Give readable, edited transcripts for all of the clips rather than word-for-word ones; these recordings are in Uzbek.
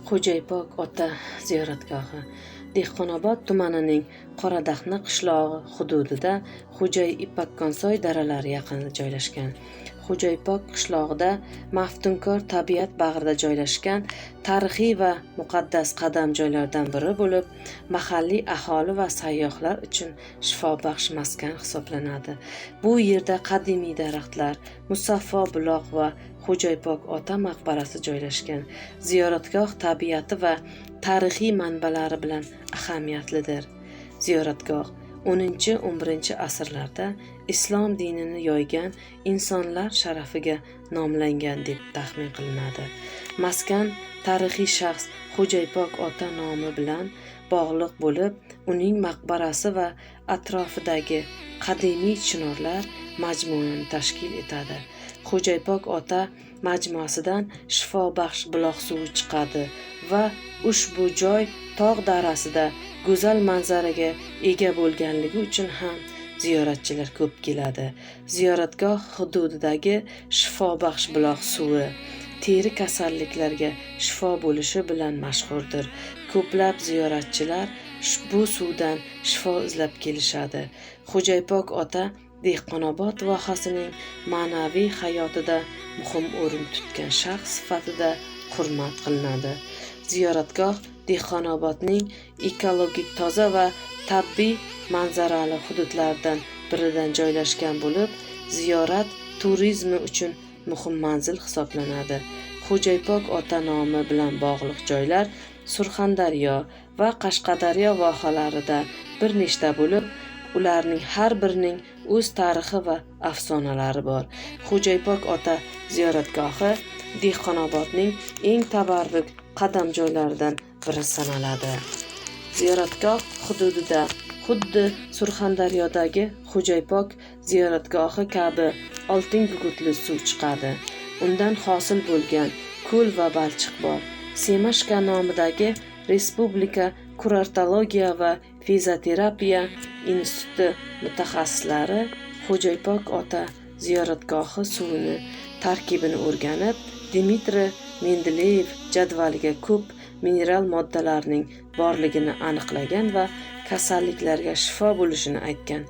Xo'jaybog‘ ota ziyoratgohi Dehqonobod tumanining Qoradahna qishlog'i hududida Xo'jay Ippakkonsoy daralari yaqinida joylashgan. Xo'jaybog‘ qishlog'ida maftunkor tabiat bag'rida joylashgan tarixiy va muqaddas qadam joylardan biri bo'lib, mahalliy aholi va sayyohlar uchun shifobaxsh maskan hisoblanadi. Bu yerda qadimiy daraxtlar, musaffo buloq va Xo'jaybog‘ ota maqbarasi joylashgan. Ziyoratgoh tabiati va tarixiy manbalari bilan ahamiyatlidir. Ziyoratgoh 10-11 asrlarda islom dinini yoygan insonlar sharafiga nomlangan deb taxmin qilinadi. Maskan tarixiy shaxs Xo'jaybog‘ ota nomi bilan bog'liq bo'lib, uning maqbarasi va atrofidagi qadimiy chinorlar majmuini tashkil etadi. Xo'jaybog‘ ota majmuasidan shifobaxsh buloq suvi chiqadi va ushbu joy tog' darasida go'zal manzaraga ega bo'lganligi uchun ham ziyoratchilar ko'p keladi. Ziyoratgoh hududidagi shifobaxsh buloq suvi teri kasalliklarga shifo bo'lishi bilan mashhurdir. Ko'plab ziyoratchilar bu suvdan shifo izlab kelishadi. Xo'jaybog‘ ota Dehqonobod vohasining ma'naviy hayotida muhim o'rin tutgan shaxs sifatida hurmat qilinadi. Ziyoratgoh Dehqonobodning ekologik toza va tabiiy manzarali hududlaridan biridan joylashgan bo'lib, ziyorat turizmi uchun muhim manzil hisoblanadi. Xo'jaybog‘ ota nomi bilan bog'liq joylar Surxondaryo va Qashqadaryo vohalarida bir nechta bo'lib, ularning har birining o'z tarixi va afsonalari bor. Xo'jaybog‘ ota ziyoratgohi Dehqonobodning eng tabarruk qadam joylaridan biri sanaladi. Ziyoratgoh hududida xuddi Surxondaryodagi Xo'jaybog‘ ziyoratgohi kabi oltin gugurtli suv chiqadi. Undan hosil bo'lgan ko'l va balchiq bor. Semashka nomidagi Respublika kurortologiya va fizioterapiya instituti mutaxassislari Xo'jaybog‘ ota ziyoratgohi suvini tarkibini o'rganib, Dmitriy Mendeleyev jadvaliga ko'p mineral moddalarning borligini aniqlagan va kasalliklarga shifo bo'lishini aytgan.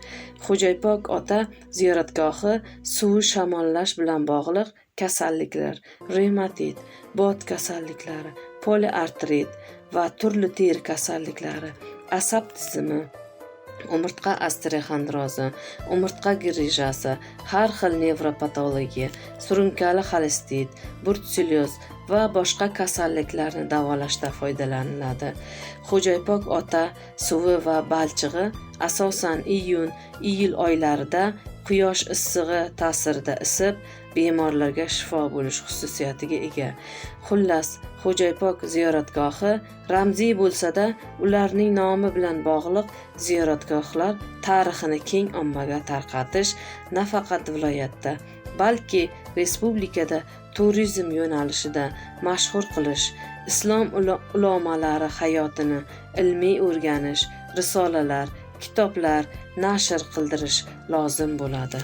Xo'jaybog‘ ota ziyoratgohi suvi shamollash bilan bog'liq kasalliklar, revmatit, bot kasalliklari, poliartrit va turli teri kasalliklari, asab tizimi, umurtqa osteoxondrozi, umurtqa grijasi, har xil nevropatologiya, surunkali xolestit, bruselyoz va boshqa kasalliklarni davolashda foydalaniladi. Xo'jaybog‘ ota suvi va balchig'i asosan iyun-iyul oylarida quyosh issig'i ta'sirida isib, bemorlarga shifo bo'lish xususiyatiga ega. Xullas, Xo'jaybog‘ ziyoratgohi ramziy bo'lsa-da, ularning nomi bilan bog'liq ziyoratgohlar tarixini keng ommaga tarqatish nafaqat viloyatda, balki respublikada turizm yo'nalishida mashhur qilish, islom ulamolari hayotini ilmiy o'rganish, risolalar, kitoblar nashr qildirish lozim bo'ladi.